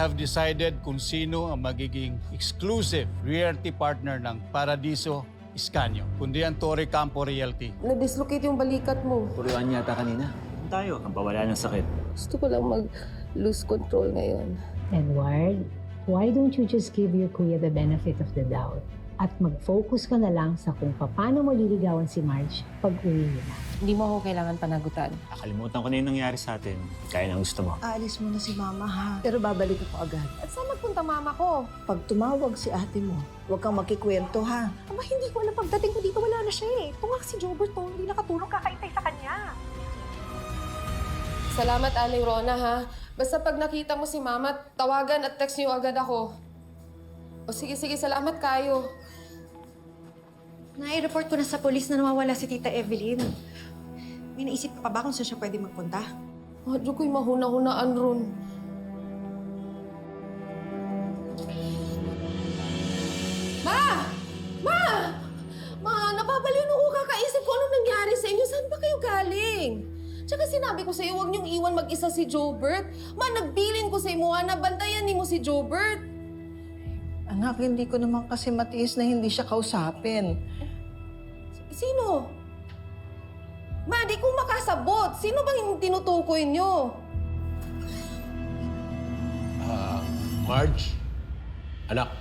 have decided kung sino ang magiging exclusive realty partner ng Paradiso Iscanio, kundi ang Torre Campo Realty. Na-dislocate yung balikat mo. Puruan yata kanina. Tayo, ang pawala ng sakit. Gusto ko lang mag-lose control ngayon. Edward, why don't you just give your kuya the benefit of the doubt at mag-focus ka na lang sa kung paano mo liligawan si Marge pag-uwi nila. Hindi mo ako kailangan panagutan. Nakalimutan ko na yung nangyari sa atin. Kaya na gusto mo. Aalis mo na si Mama ha, pero babalik ako agad. At saan nagpunta mama ko? Pag tumawag si ate mo, huwag kang makikwento ha. Ama, hindi ko alam. Pagdating ko dito, wala na siya eh. Ito nga si Jobert to, hindi nakatulong kakaintay sa kanya. Salamat, Aling Rona, ha? Basta pag nakita mo si mama, tawagan at text niyo agad ako. O sige, salamat kayo. Nai-report ko na sa polis na nawawala si Tita Evelyn. May naisip ka pa ba kung saan siya pwede magpunta? Medyo ko'y mahuna-hunaan ron. Ma! Ma! Ma, napabaliw na ako kakaisip ko anong nangyari sa inyo. Saan ba kayo galing? Tsaka sinabi ko sa iyo, huwag niyong iwan mag-isa si Jobert. Ma, nagbilin ko sa imo, na bantayan ni mo si Jobert. Anak, hindi ko naman kasi matiis na hindi siya kausapin. Sino? Ma, di ko makasabot. Sino bang yung tinutukoy niyo? Marge, anak.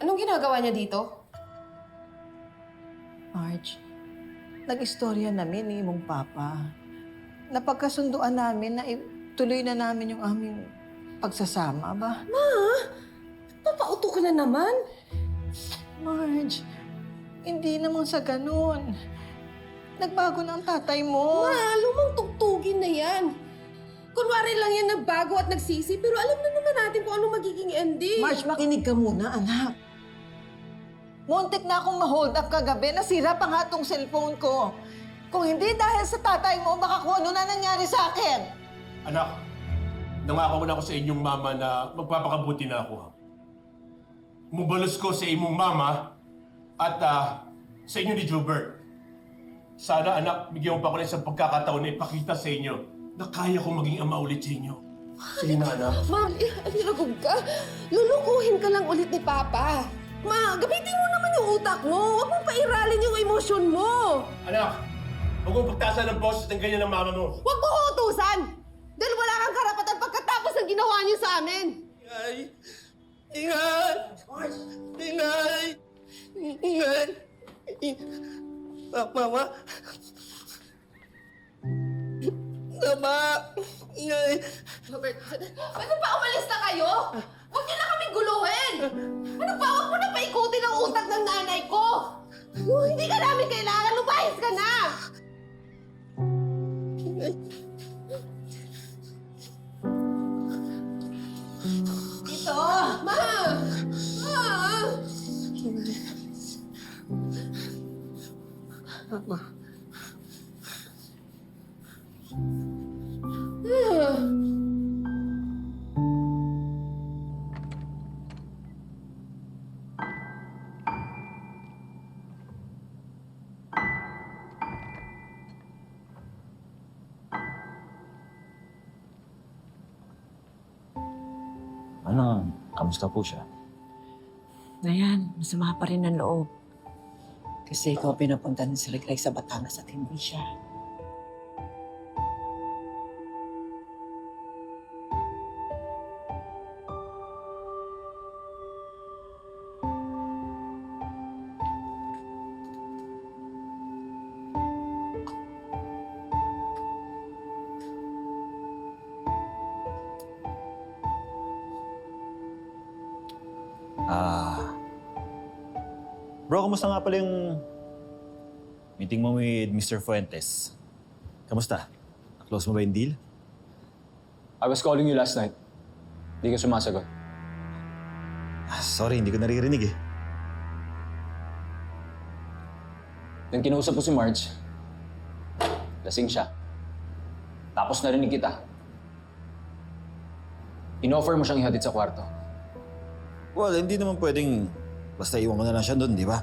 Anong ginagawa niya dito? Marge, nag-istorya namin ni mong papa. Napagkasunduan namin na tuloy na namin yung aming pagsasama ba? Papauto ka na naman. Marge, hindi naman sa ganun. Nagbago na ang tatay mo. Ma, lumang tugtugin na yan. Kunwari lang yan nagbago at nagsisi, pero alam na naman natin kung ano magiging ending. Marge, makinig ka muna, anak. Muntik na akong ma-hold up kagabi. Nasira pa nga tong cellphone ko. Kung hindi dahil sa tatay mo, baka kung ano na nangyari sa akin. Anak, nangako na ako sa inyong mama na magpapakabuti na ako. Mubalos ko sa imong mama at sa inyo ni Jobert. Sana anak, bigyan mo pa ako ng isang pagkakataon na ipakita sa inyo na kaya kong maging ama ulit sa inyo. Sige na, anak. Ma, aliragog ka. Lulukuhin ka lang ulit ni Papa. Ma, gamitin mo naman yung utak mo. Huwag mong pairalin yung emosyon mo. Anak, huwag mong pagtasan ng boses ng ganyan ng mama mo. Huwag mo ko utusan. Dahil wala kang karapatan pagkatapos ng ginawa niyo sa amin. Ingay! Ingay! Ingay! Ingay! Mama! Mama! Ingay! Robert, pwede ba umalis na kayo? Huwag niyo na kami guluhin! Ano ba? Huwag mo na paikutin ang utak ng nanay ko! Hindi ka namin kailangan. Lumayas ka na! Ito! Ma! Ma! Ano, kamusta po siya? Ngayon, masama pa rin ang loob. Kasi ikaw pinapunta ng si Liglay sa Batangas at hindi siya. Bro, kamusta nga pala yung meeting mo with Mr. Fuentes? Kamusta? Close mo ba yung deal? I was calling you last night. Hindi ka sumasagot. Sorry, hindi ko naririnig eh. Nang kinausap ko si Marge, lasing siya. Tapos narinig kita. In-offer mo siyang ihatid sa kwarto. Well, hindi naman pwedeng basta iwan ko na lang siya doon, di ba?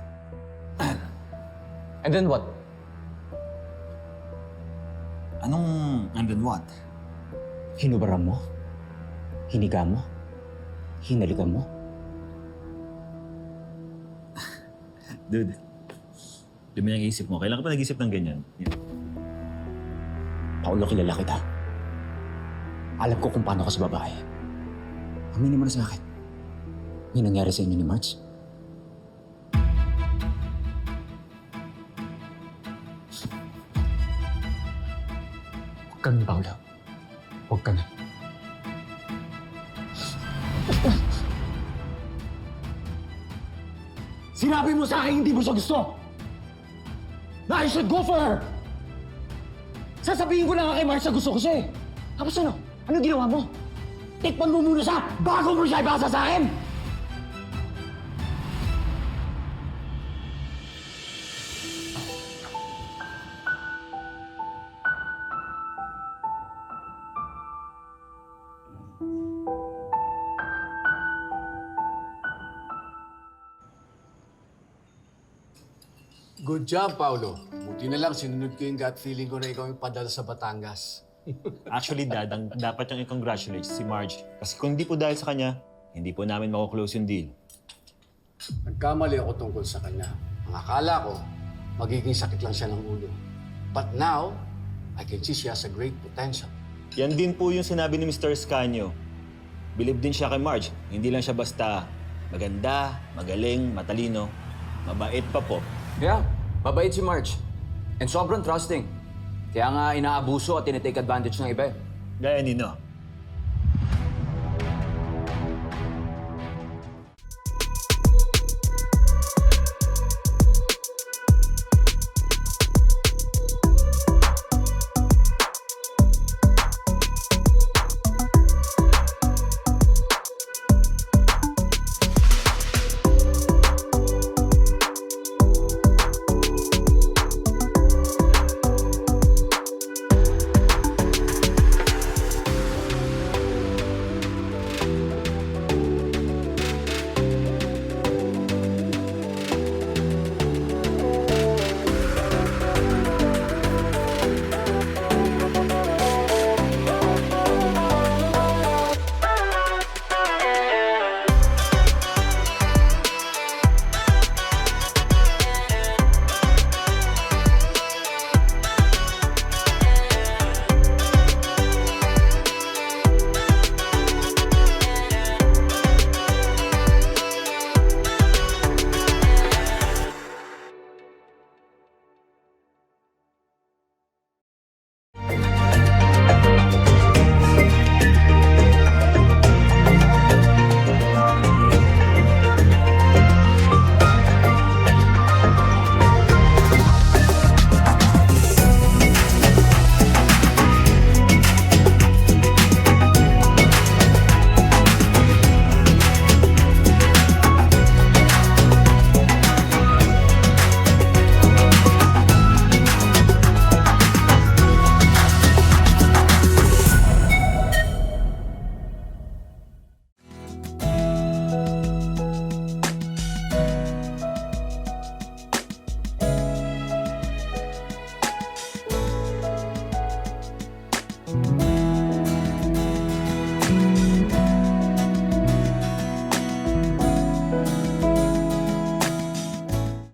And then what? Anong and then what? Hinubaran mo? Hiniga mo? Hinalikan mo? Dude, di mo yung isip mo. Kailan ka pa nag-isip ng ganyan? Paulo, kilala kita. Alam ko kung paano ka sa babae. Aminin mo na sa akin. May nangyari sa inyo ni Marge? Huwag ka nun, Paulo. Huwag ka nun. Sinabi mo sa akin hindi mo siya gusto! Na I should go for her! Sasabihin ko lang kay Marcia gusto ko siya eh. Tapos ano? Ano ginawa mo? Tikman mo muna siya bago mo siya ibasa sa akin! Good job, Paulo. Buti na lang sinunod ko yung gut feeling ko na ikaw yung padala sa Batangas. Actually, Dad, dapat yung i-congratulate si Marge. Kasi kung hindi po dahil sa kanya, hindi po namin mako-close yung deal. Nagkamali ako tungkol sa kanya. Ang akala ko, magiging sakit lang siya ng ulo. But now, I can see she has a great potential. Yan din po yung sinabi ni Mr. Escanio. Believe din siya kay Marge. Hindi lang siya basta maganda, magaling, matalino, mabait pa po. Yeah, mabait si Marge. And sobrang trusting. Kaya nga inaabuso at tinitake advantage ng iba eh. Gaya nino.